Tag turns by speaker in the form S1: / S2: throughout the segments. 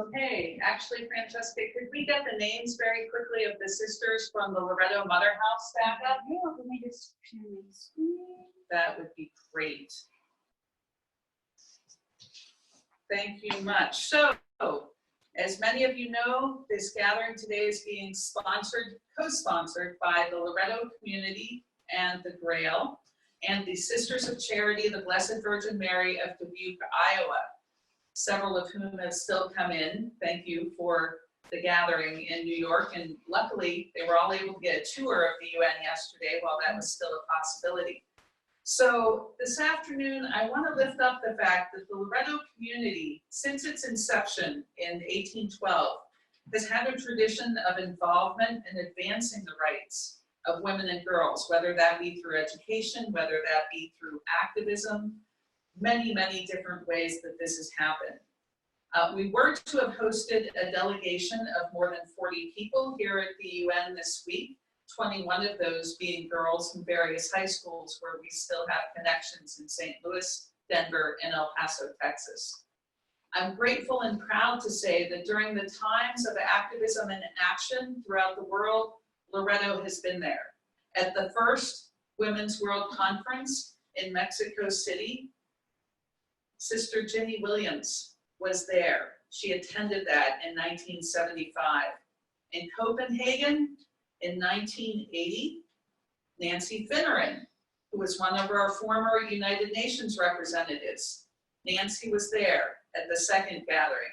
S1: Okay, actually, Francesca, could we get the names very quickly of the sisters from the Loretto Mother House back up?
S2: Yeah, let me just share my screen.
S1: That would be great. Thank you much. So, as many of you know, this gathering today is being co-sponsored by the Loretto community and the Grail, and the Sisters of Charity, the Blessed Virgin Mary of Dubuque, Iowa, several of whom have still come in. Thank you for the gathering in New York, and luckily they were all able to get a tour of the UN yesterday while that was still a possibility. So this afternoon, I want to lift up the fact that the Loretto community, since its inception in 1812, has had a tradition of involvement in advancing the rights of women and girls, whether that be through education, whether that be through activism, many, many different ways that this has happened. We were to have hosted a delegation of more than 40 people here at the UN this week, 21 of those being girls from various high schools where we still have connections in St. Louis, Denver, and El Paso, Texas. I'm grateful and proud to say that during the times of activism and action throughout the world, Loretto has been there. At the first Women's World Conference in Mexico City, Sister Ginny Williams was there. She attended that in 1975. In Copenhagen in 1980, Nancy Finneran, who was one of our former United Nations representatives, Nancy was there at the second gathering.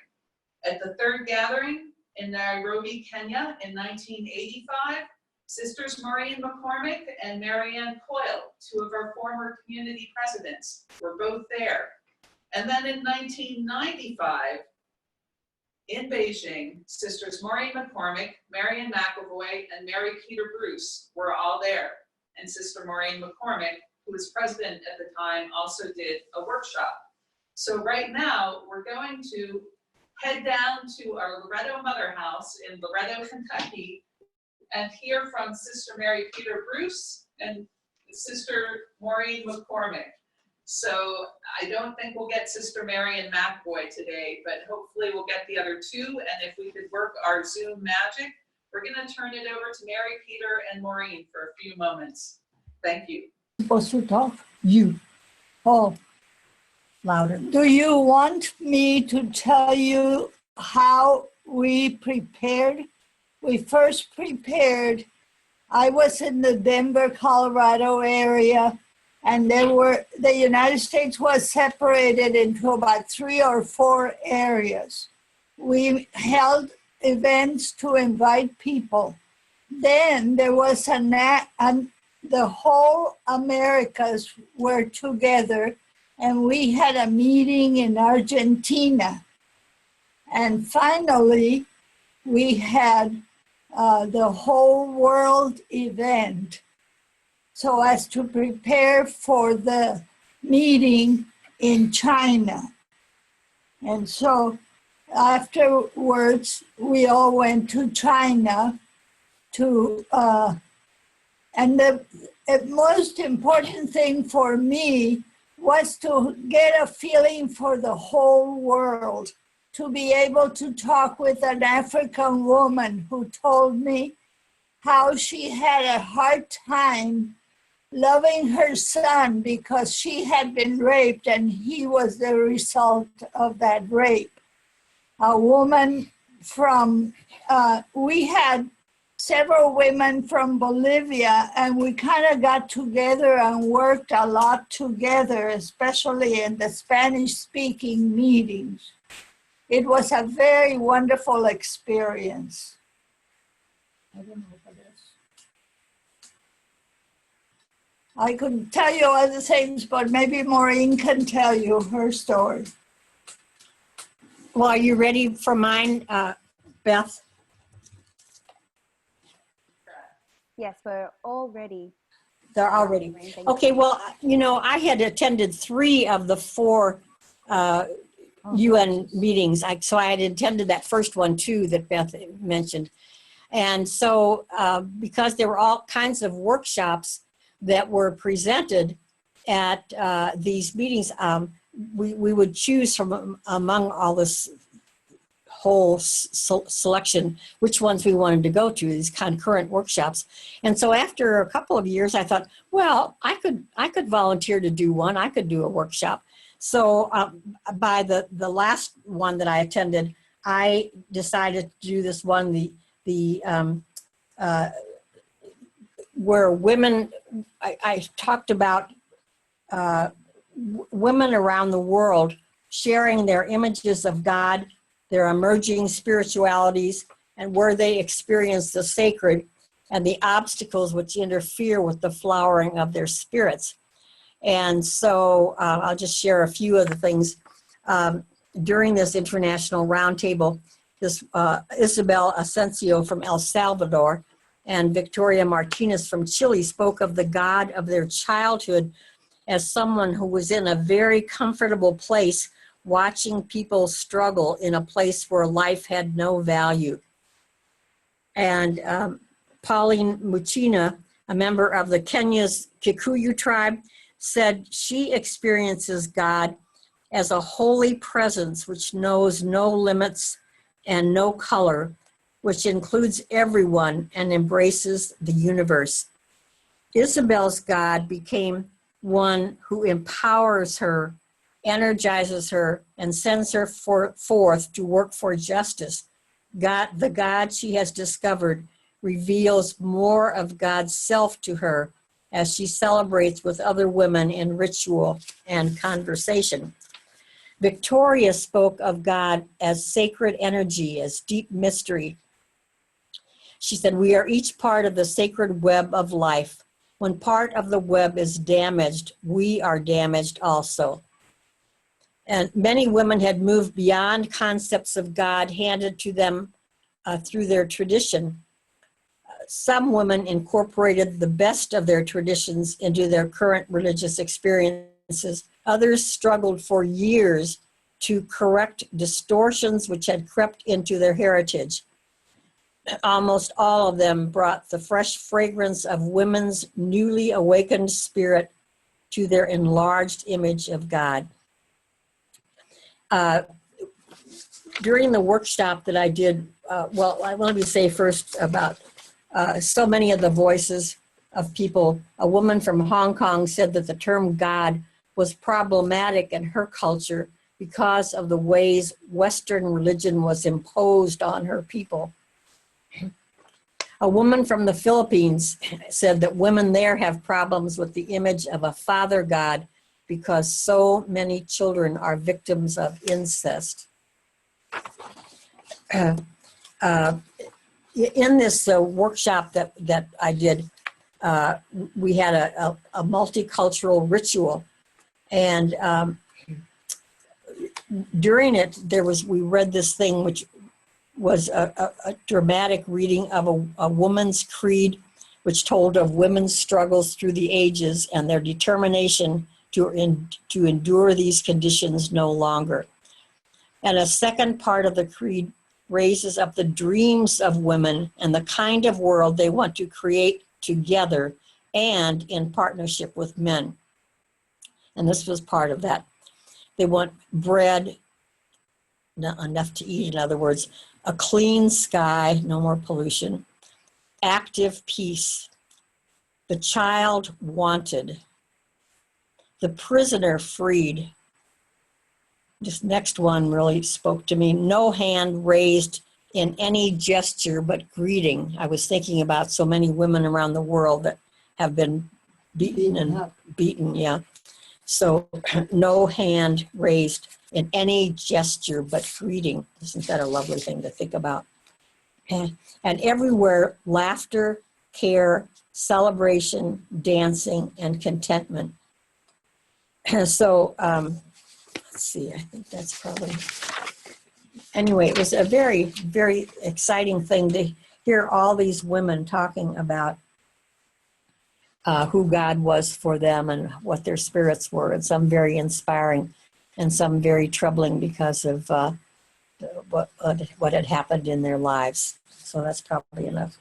S1: At the third gathering in Nairobi, Kenya in 1985, Sisters Maureen McCormick and Marianne Coyle, two of our former community presidents, were both there. And then in 1995, in Beijing, Sisters Maureen McCormick, Marian McEvoy, and Mary Peter Bruce were all there. And Sister Maureen McCormick, who was president at the time, also did a workshop. So right now, we're going to head down to our Loretto Mother House in Loretto, Kentucky, and hear from Sister Mary Peter Bruce and Sister Maureen McCormick. So I don't think we'll get Sister Marian McBoy today, but hopefully we'll get the other two. And if we could work our Zoom magic, we're going to turn it over to Mary Peter and Maureen for a few moments. Thank you.
S3: Supposed to talk? You. Oh, louder. Do you want me to tell you how we prepared? We first prepared. I was in the Denver, Colorado area. And the United States was separated into about 3 or 4 areas. We held events to invite people. Then there was the whole Americas were together, and we had a meeting in Argentina. And finally, we had the whole world event, so as to prepare for the meeting in China. And so afterwards, we all went to China to, and the most important thing for me was to get a feeling for the whole world, to be able to talk with an African woman who told me how she had a hard time loving her son because she had been raped and he was the result of that rape. A woman from, we had several women from Bolivia, and we kind of got together and worked a lot together, especially in the Spanish-speaking meetings. It was a very wonderful experience. I don't know what it is. I could tell you other things, but maybe Maureen can tell you her story.
S4: Well, are you ready for mine, Beth?
S2: Yes, we're all ready.
S4: They're all ready. Okay, well, you know, I had attended 3 of the 4 UN meetings. So I had attended that first one too that Beth mentioned. And so because there were all kinds of workshops that were presented at these meetings, we would choose from among all this whole selection, which ones we wanted to go to, these concurrent workshops. And so after a couple of years, I thought, well, I could volunteer to do one. I could do a workshop. So by the last one that I attended, I decided to do this one, where women, I talked about women around the world sharing their images of God, their emerging spiritualities, and where they experience the sacred and the obstacles which interfere with the flowering of their spirits. And so I'll just share a few of the things. During this international roundtable, this Isabel Asensio from El Salvador and Victoria Martinez from Chile spoke of the God of their childhood as someone who was in a very comfortable place watching people struggle in a place where life had no value. And Pauline Muchina, a member of the Kenya's Kikuyu tribe, said she experiences God as a holy presence which knows no limits and no color, which includes everyone and embraces the universe. Isabel's God became one who empowers her, energizes her, and sends her forth to work for justice. God, the God she has discovered, reveals more of God's self to her as she celebrates with other women in ritual and conversation. Victoria spoke of God as sacred energy, as deep mystery. She said, we are each part of the sacred web of life. When part of the web is damaged, we are damaged also. And many women had moved beyond concepts of God handed to them through their tradition. Some women incorporated the best of their traditions into their current religious experiences. Others struggled for years to correct distortions which had crept into their heritage. Almost all of them brought the fresh fragrance of women's newly awakened spirit to their enlarged image of God. During the workshop that I did, well, let me say first about so many of the voices of people. A woman from Hong Kong said that the term God was problematic in her culture because of the ways Western religion was imposed on her people. A woman from the Philippines said that women there have problems with the image of a father God because so many children are victims of incest. In this workshop that I did, we had a multicultural ritual, and during it, we read this thing which was a dramatic reading of a woman's creed, which told of women's struggles through the ages and their determination to endure these conditions no longer. And a second part of the creed raises up the dreams of women and the kind of world they want to create together and in partnership with men. And this was part of that. They want bread, not enough to eat, in other words, a clean sky, no more pollution, active peace, the child wanted, the prisoner freed. This next one really spoke to me. No hand raised in any gesture but greeting. I was thinking about so many women around the world that have been beaten, yeah. So no hand raised in any gesture but greeting. Isn't that a lovely thing to think about? And everywhere, laughter, care, celebration, dancing, and contentment. So let's see, I think that's probably, anyway, it was a very, very exciting thing to hear all these women talking about who God was for them and what their spirits were, and some very inspiring and some very troubling because of what had happened in their lives. So that's probably enough.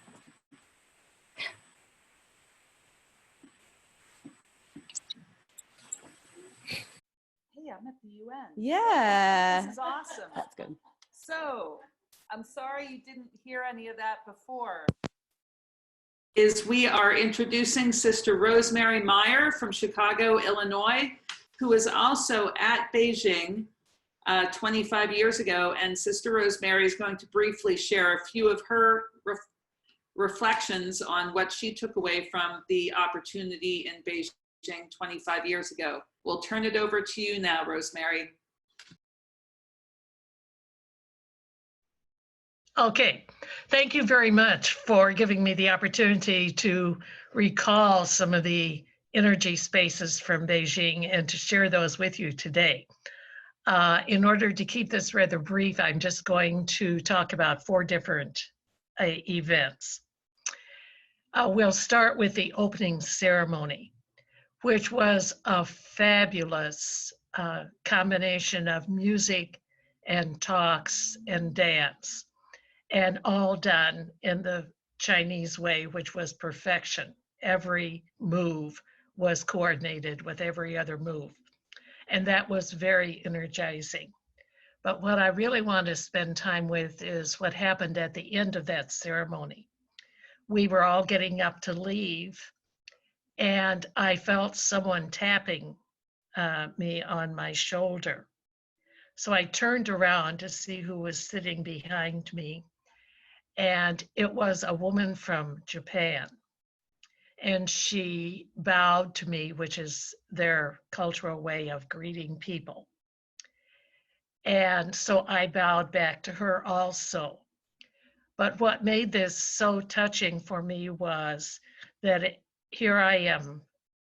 S1: Hey, I'm at the UN.
S5: Yeah.
S1: This is awesome.
S5: That's good.
S1: So, I'm sorry you didn't hear any of that before. Is we are introducing Sister Rosemary Meyer from Chicago, Illinois, who was also at Beijing 25 years ago. And Sister Rosemary is going to briefly share a few of her reflections on what she took away from the opportunity in Beijing 25 years ago. We'll turn it over to you now, Rosemary.
S5: Okay, thank you very much for giving me the opportunity to recall some of the energy spaces from Beijing and to share those with you today. In order to keep this rather brief, I'm just going to talk about 4 different events. We'll start with the opening ceremony, which was a fabulous combination of music and talks and dance, and all done in the Chinese way, which was perfection. Every move was coordinated with every other move. And that was very energizing. But what I really want to spend time with is what happened at the end of that ceremony. We were all getting up to leave, and I felt someone tapping me on my shoulder. So I turned around to see who was sitting behind me. And it was a woman from Japan. And she bowed to me, which is their cultural way of greeting people. And so I bowed back to her also. But what made this so touching for me was that here I am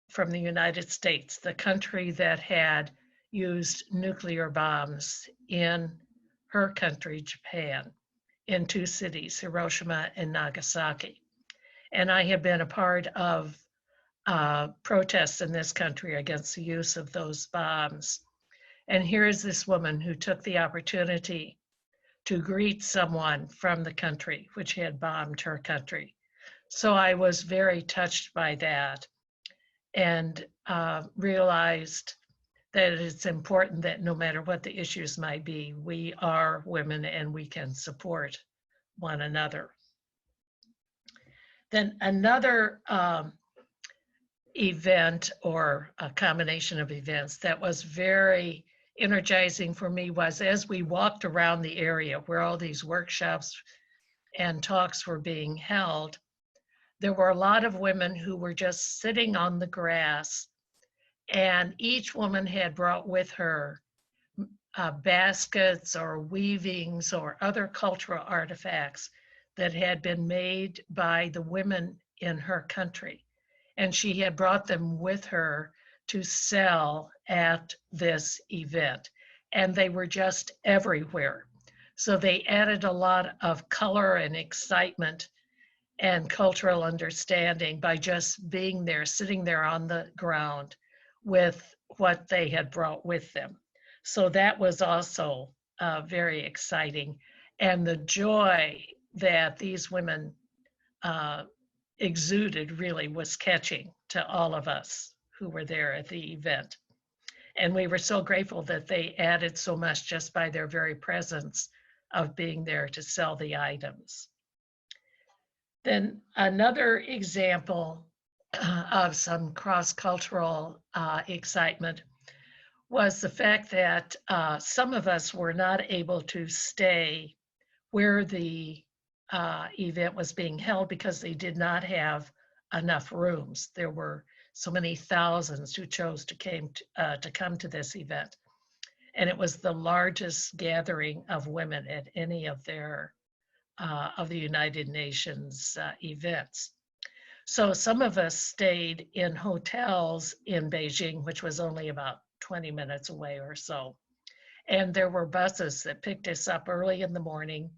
S5: from the United States, the country that had used nuclear bombs in her country, Japan, in 2 cities, Hiroshima and Nagasaki. And I have been a part of protests in this country against the use of those bombs. And here is this woman who took the opportunity to greet someone from the country which had bombed her country. So I was very touched by that and realized that it's important that no matter what the issues might be, we are women and we can support one another. Then another event, or a combination of events that was very energizing for me, was as we walked around the area where all these workshops and talks were being held, there were a lot of women who were just sitting on the grass, and each woman had brought with her baskets or weavings or other cultural artifacts that had been made by the women in her country. And she had brought them with her to sell at this event. And they were just everywhere. So they added a lot of color and excitement and cultural understanding by just being there, sitting there on the ground with what they had brought with them. So that was also very exciting. And the joy that these women exuded really was catching to all of us who were there at the event. And we were so grateful that they added so much just by their very presence of being there to sell the items. Then another example of some cross-cultural excitement was the fact that some of us were not able to stay where the event was being held because they did not have enough rooms. There were so many thousands who chose to come to this event. And it was the largest gathering of women at any of their of the United Nations events. So some of us stayed in hotels in Beijing, which was only about 20 minutes away or so. And there were buses that picked us up early in the morning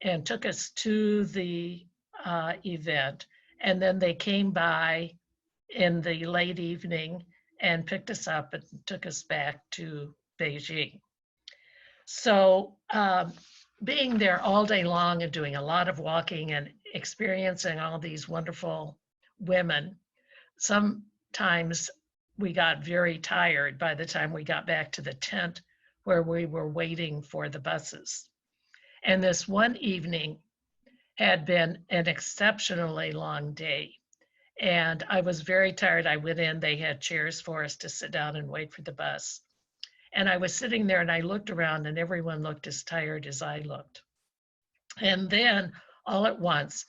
S5: and took us to the event. And then they came by in the late evening and picked us up and took us back to Beijing. So being there all day long and doing a lot of walking and experiencing all these wonderful women, sometimes we got very tired by the time we got back to the tent where we were waiting for the buses. And this one evening had been an exceptionally long day. And I was very tired. I went in, they had chairs for us to sit down and wait for the bus. And I was sitting there and I looked around and everyone looked as tired as I looked. And then all at once,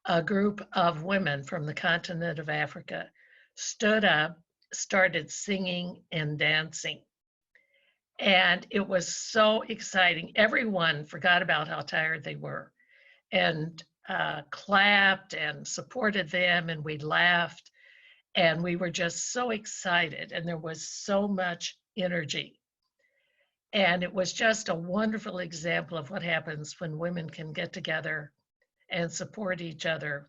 S5: a group of women from the continent of Africa stood up, started singing and dancing. And it was so exciting. Everyone forgot about how tired they were and clapped and supported them, and we laughed, and we were just so excited, and there was so much energy. And it was just a wonderful example of what happens when women can get together and support each other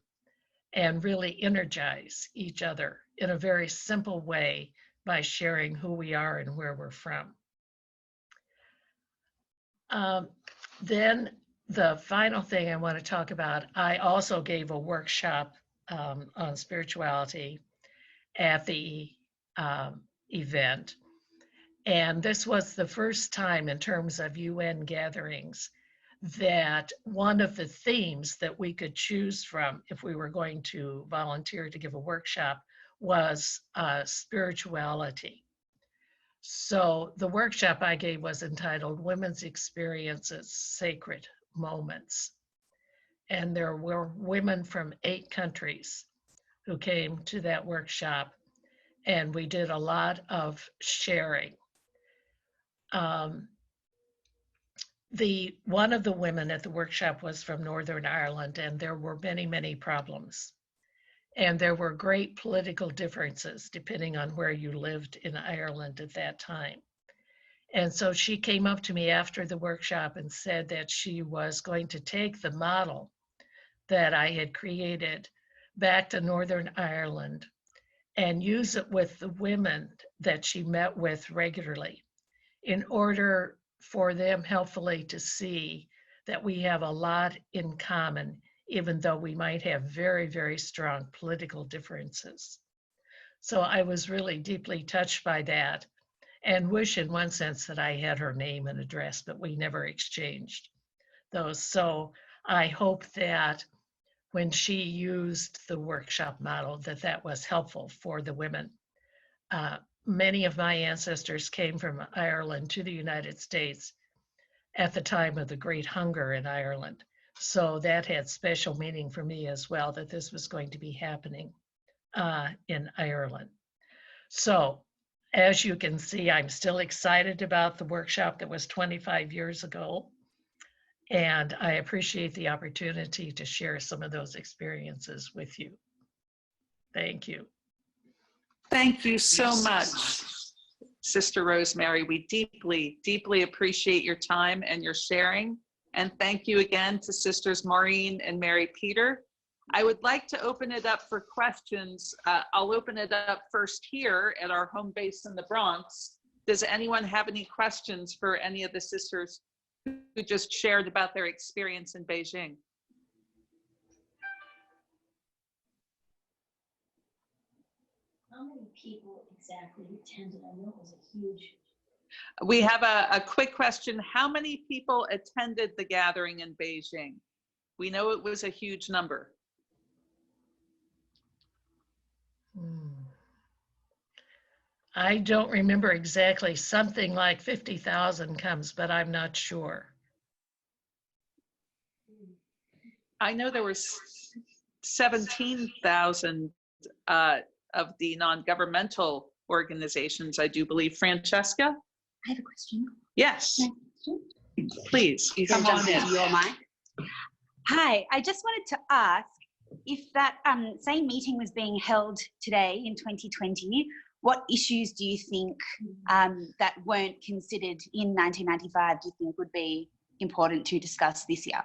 S5: and really energize each other in a very simple way by sharing who we are and where we're from. Then the final thing I want to talk about, I also gave a workshop on spirituality at the event. And this was the first time in terms of UN gatherings that one of the themes that we could choose from if we were going to volunteer to give a workshop was spirituality. So the workshop I gave was entitled Women's Experiences, Sacred Moments. And there were women from 8 countries who came to that workshop, and we did a lot of sharing. One of the women at the workshop was from Northern Ireland, and there were many, many problems. And there were great political differences depending on where you lived in Ireland at that time. And so she came up to me after the workshop and said that she was going to take the model that I had created back to Northern Ireland and use it with the women that she met with regularly in order for them helpfully to see that we have a lot in common, even though we might have very, very strong political differences. So I was really deeply touched by that and wish in one sense that I had her name and address, but we never exchanged those. So I hope that when she used the workshop model, that was helpful for the women. Many of my ancestors came from Ireland to the United States at the time of the Great Hunger in Ireland. So that had special meaning for me as well, that this was going to be happening in Ireland. So as you can see, I'm still excited about the workshop that was 25 years ago. And I appreciate the opportunity to share some of those experiences with you. Thank you.
S1: Thank you so much, Sister Rosemary. We deeply, deeply appreciate your time and your sharing. And thank you again to Sisters Maureen and Mary Peter. I would like to open it up for questions. I'll open it up first here at our home base in the Bronx. Does anyone have any questions for any of the sisters who just shared about their experience in Beijing?
S6: How many people exactly attended? I know it was a huge.
S1: We have a quick question. How many people attended the gathering in Beijing? We know it was a huge number.
S5: I don't remember exactly. Something like 50,000 comes, but I'm not sure.
S1: I know there was 17,000 of the non-governmental organizations, I do believe. Francesca?
S6: I have a question.
S1: Yes, please. You can
S7: Come
S1: jump
S7: on
S1: in.
S7: in, your mic.
S2: Hi, I just wanted to ask if that same meeting was being held today in 2020, what issues do you think that weren't considered in 1995 do you think would be important to discuss this year?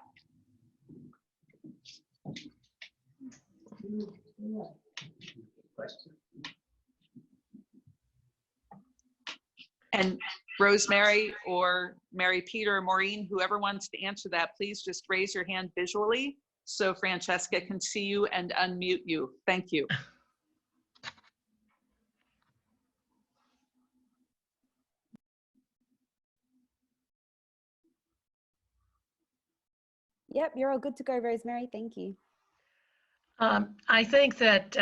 S1: And Rosemary or Mary Peter or Maureen, whoever wants to answer that, please just raise your hand visually so Francesca can see you and unmute you. Thank you.
S2: Yep, you're all good to go, Rosemary. Thank you.
S5: I think that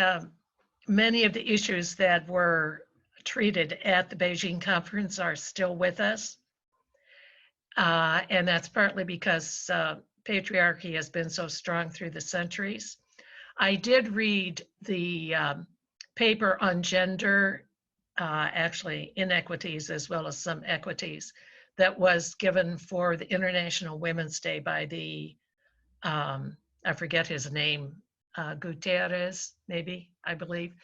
S5: many of the issues that were treated at the Beijing conference are still with us. And that's partly because patriarchy has been so strong through the centuries. I did read the paper on gender, actually inequities as well as some equities, that was given for the International Women's Day by the, I forget his name, Gutierrez, maybe, I believe.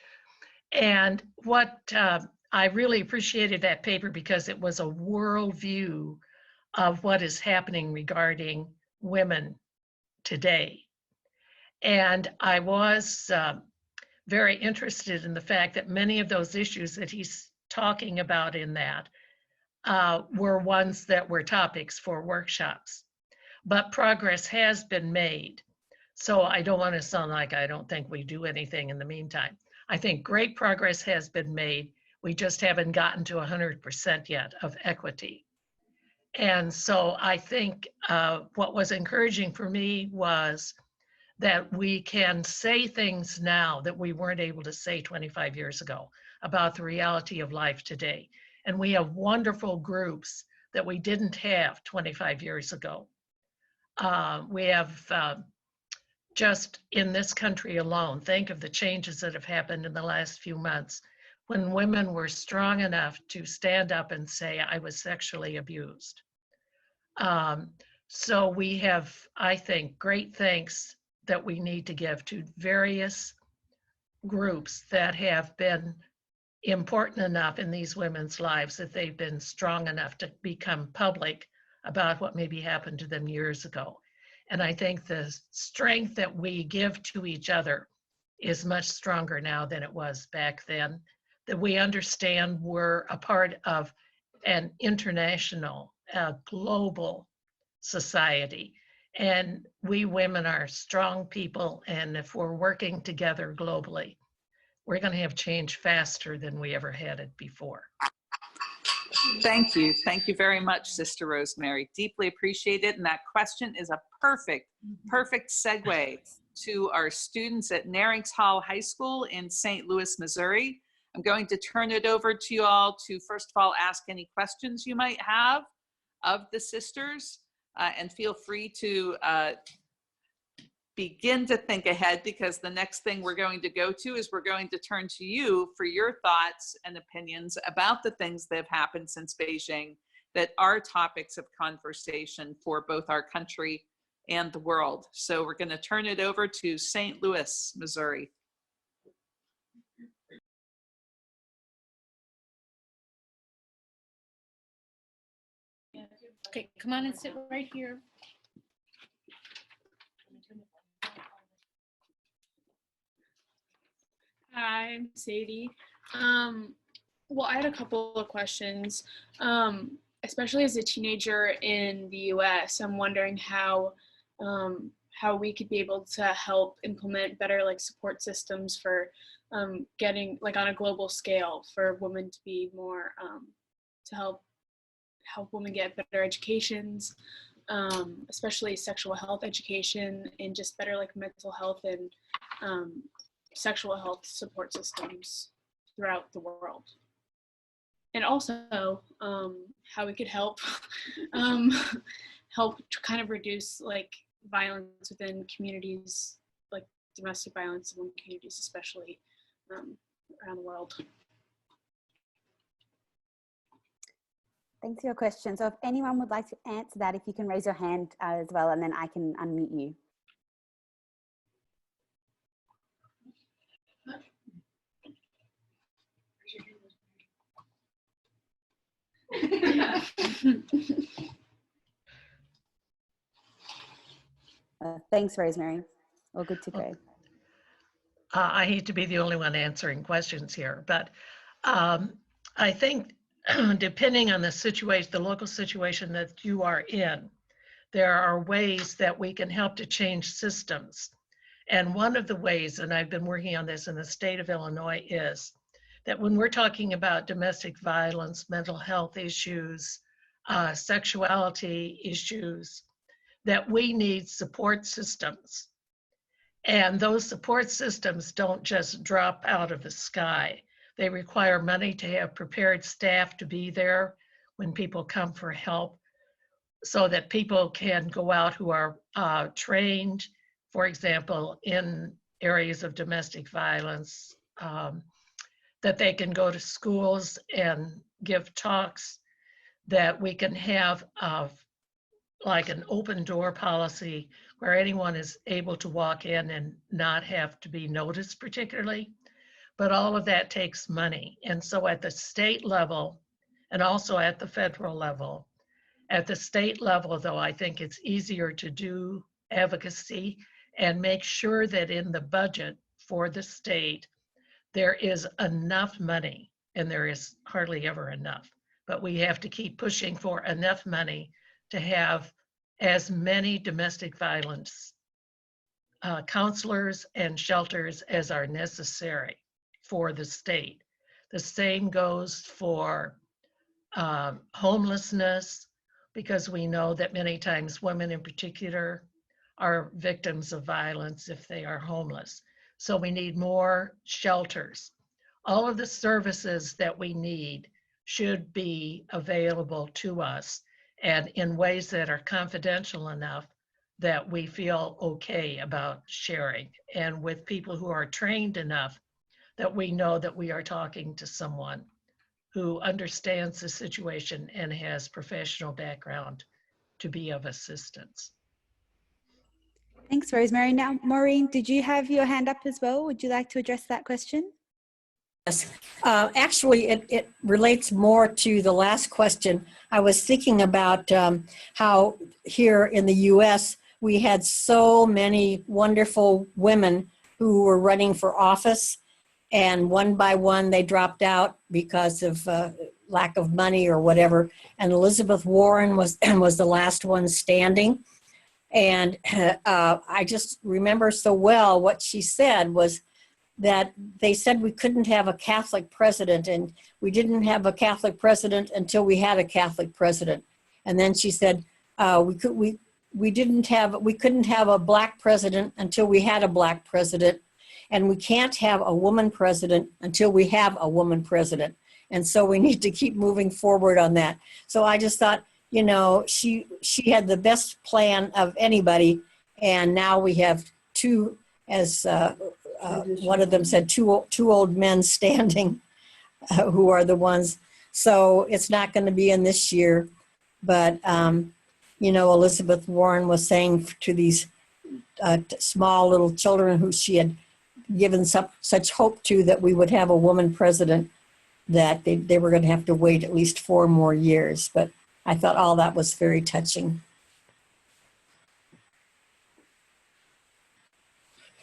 S5: And what I really appreciated that paper because it was a worldview of what is happening regarding women today. And I was very interested in the fact that many of those issues that he's talking about in that were ones that were topics for workshops. But progress has been made. So I don't want to sound like I don't think we do anything in the meantime. I think great progress has been made. We just haven't gotten to 100% yet of equity. And so I think what was encouraging for me was that we can say things now that we weren't able to say 25 years ago about the reality of life today. And we have wonderful groups that we didn't have 25 years ago. We have just in this country alone, think of the changes that have happened in the last few months when women were strong enough to stand up and say, I was sexually abused. So we have, I think, great thanks that we need to give to various groups that have been important enough in these women's lives that they've been strong enough to become public about what maybe happened to them years ago. And I think the strength that we give to each other is much stronger now than it was back then, that we understand we're a part of an international, global society. And we women are strong people, and if we're working together globally, we're going to have change faster than we ever had it before.
S1: Thank you. Thank you very much, Sister Rosemary. Deeply appreciate it. And that question is a perfect segue to our students at Narings Hall High School in St. Louis, Missouri. I'm going to turn it over to you all to, first of all, ask any questions you might have of the sisters, and feel free to begin to think ahead, because the next thing we're going to go to is we're going to turn to you for your thoughts and opinions about the things that have happened since Beijing that are topics of conversation for both our country and the world. So we're going to turn it over to St. Louis, Missouri.
S7: Okay, come on and sit right here. Hi, I'm Sadie. Well, I had a couple of questions. Especially as a teenager in the US, I'm wondering how we could be able to help implement better support systems for getting on a global scale for women to be more to help women get better educations, especially sexual health education, and just better mental health and sexual health support systems throughout the world. And also how we could help help to kind of reduce violence within communities, domestic violence within communities, especially around the world.
S2: Thanks for your question. So if anyone would like to answer that, if you can raise your hand as well, and then I can unmute you. Thanks, Rosemary. All good to go.
S5: I hate to be the only one answering questions here, but I think depending on the situation, the local situation that you are in, there are ways that we can help to change systems. And one of the ways, and I've been working on this in the state of Illinois, is that when we're talking about domestic violence, mental health issues, sexuality issues, that we need support systems. And those support systems don't just drop out of the sky. They require money to have prepared staff to be there when people come for help, so that people can go out who are trained, for example, in areas of domestic violence, that they can go to schools and give talks, that we can have like an open door policy where anyone is able to walk in and not have to be noticed particularly. But all of that takes money. And so at the state level and also at the federal level, at the state level, though, I think it's easier to do advocacy and make sure that in the budget for the state, there is enough money, and there is hardly ever enough, but we have to keep pushing for enough money to have as many domestic violence counselors and shelters as are necessary for the state. The same goes for homelessness, because we know that many times women in particular are victims of violence if they are homeless. So we need more shelters. All of the services that we need should be available to us, and in ways that are confidential enough that we feel okay about sharing, and with people who are trained enough that we know that we are talking to someone who understands the situation and has professional background to be of assistance.
S2: Thanks, Rosemary. Now, Maureen, did you have your hand up as well? Would you like to address that question?
S4: Yes, actually, it relates more to the last question. I was thinking about how here in the U.S. we had so many wonderful women who were running for office, and one by one they dropped out because of lack of money or whatever. And Elizabeth Warren was the last one standing. And I just remember so well what she said was that they said we couldn't have a Catholic president, and we didn't have a Catholic president until we had a Catholic president. And then she said we couldn't have a black president until we had a black president, and we can't have a woman president until we have a woman president. And so we need to keep moving forward on that. So I just thought, you know, she had the best plan of anybody, and now we have two, as one of them said, two old men standing who are the ones. So it's not going to be in this year, but you know, Elizabeth Warren was saying to these small little children who she had given such hope to that we would have a woman president, that they were going to have to wait at least 4 more years. But I thought all that was very touching.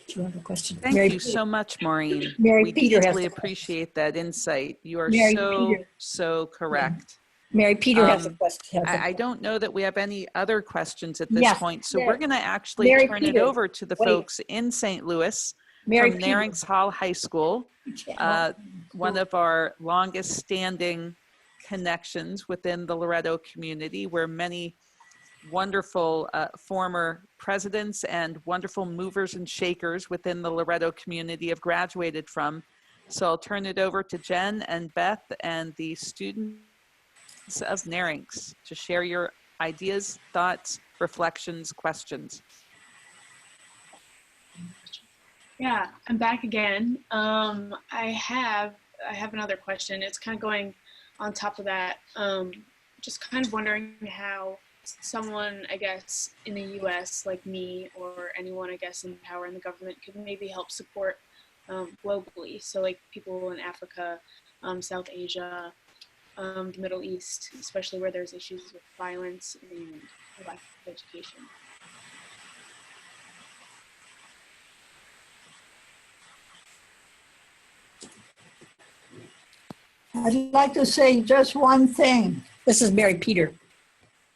S4: Do you have a question?
S8: Thank
S4: Mary
S8: you so much, Maureen.
S4: Mary
S8: We
S4: Peter has
S8: deeply
S4: a question.
S8: appreciate that insight. You are
S4: Mary
S8: so,
S4: Peter.
S8: so correct.
S4: Mary Peter has a
S8: Um,
S4: question.
S8: I don't know that we have any other questions at this
S4: Yes.
S8: point, so we're going to actually
S4: Mary
S8: turn it
S4: Peter,
S8: over to the
S4: wait.
S8: folks in St. Louis
S4: Mary
S8: from
S4: Peter.
S8: Narings Hall High School, one of our longest standing connections within the Loretto community, where many wonderful former presidents and wonderful movers and shakers within the Loretto community have graduated from. So I'll turn it over to Jen and Beth and the students of Narings to share your ideas, thoughts, reflections, questions.
S7: Yeah, I'm back again. I have another question. It's kind of going on top of that. Just kind of wondering how someone, I guess, in the U.S. like me, or anyone, I guess, in power in the government, could maybe help support globally. So like people in Africa, South Asia, the Middle East, especially where there's issues with violence and lack of education.
S3: I'd like to say just one thing.
S4: This is Mary Peter.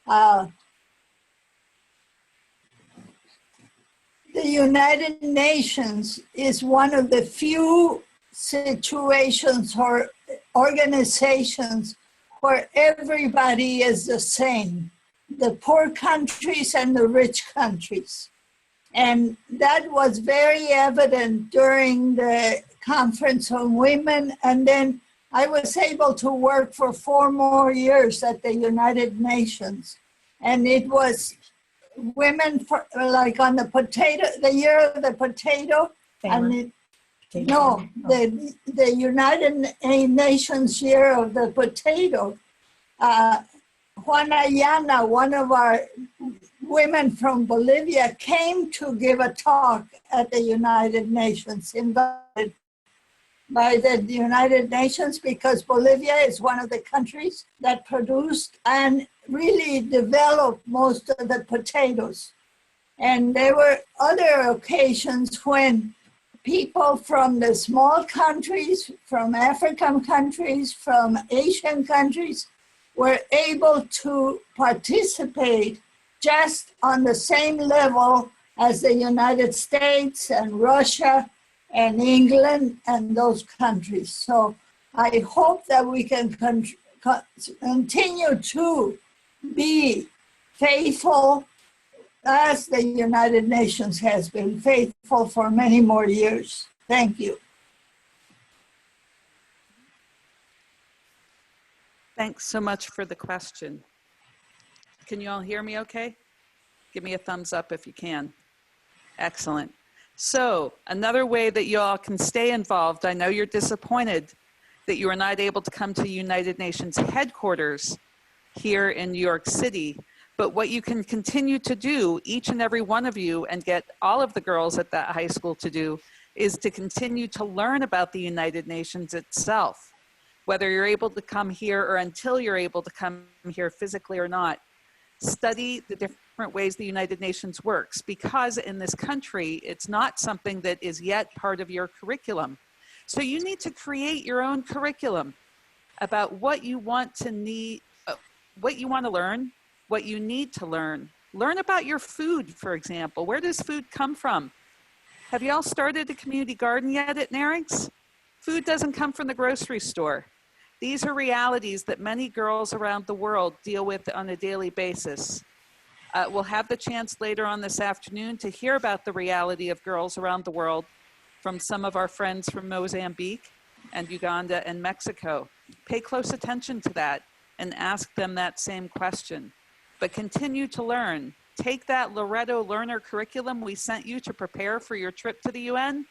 S3: The United Nations is one of the few situations or organizations where everybody is the same. the poor countries and the rich countries. And that was very evident during the Conference on Women. And then I was able to work for 4 more years at the United Nations. And it was women, for, like on the potato, the year of the potato, and it, no, the United Nations year of the potato. Juana Yana, one of our women from Bolivia, came to give a talk at the United Nations, invited by the United Nations, because Bolivia is one of the countries that produced and really developed most of the potatoes. And there were other occasions when people from the small countries, from African countries, from Asian countries, were able to participate just on the same level as the United States and Russia and England and those countries. So I hope that we can continue to be faithful as the United Nations has been faithful for many more years. Thank you.
S8: Thanks so much for the question. Can you all hear me okay? Give me a thumbs up if you can. Excellent. So another way that you all can stay involved, I know you're disappointed that you are not able to come to United Nations headquarters here in New York City, but what you can continue to do, each and every one of you, and get all of the girls at that high school to do, is to continue to learn about the United Nations itself. Whether you're able to come here or until you're able to come here physically or not, study the different ways the United Nations works, because in this country, it's not something that is yet part of your curriculum. So you need to create your own curriculum about what you want to need, what you want to learn, what you need to learn. Learn about your food, for example. Where does food come from? Have you all started a community garden yet at Narings? Food doesn't come from the grocery store. These are realities that many girls around the world deal with on a daily basis. We'll have the chance later on this afternoon to hear about the reality of girls around the world from some of our friends from Mozambique and Uganda and Mexico. Pay close attention to that and ask them that same question. But continue to learn. Take that Loretto Learner curriculum we sent you to prepare for your trip to the UN.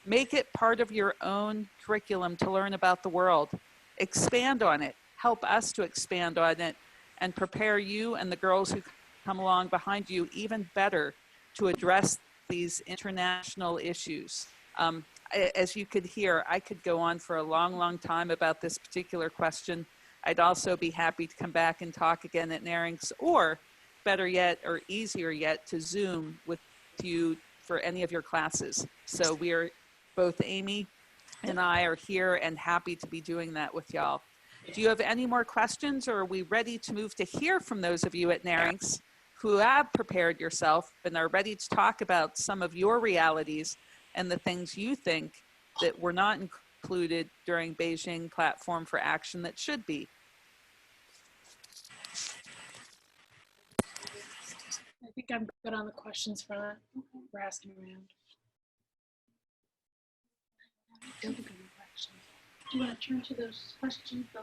S8: Make it part of your own curriculum to learn about the world. Expand on it. Help us to expand on it and prepare you and the girls who come along behind you even better to address these international issues. As you could hear, I could go on for a long, long time about this particular question. I'd also be happy to come back and talk again at Narings, or better yet, or easier yet, to Zoom with you for any of your classes. So we are, both Amy and I are here and happy to be doing that with y'all. Do you have any more questions, or are we ready to move to hear from those of you at Narings who have prepared yourself and are ready to talk about some of your realities and the things you think that were not included during Beijing Platform for Action that should be?
S7: I think I'm good on the questions front. We're asking around.
S6: Do you want to turn to those questions, those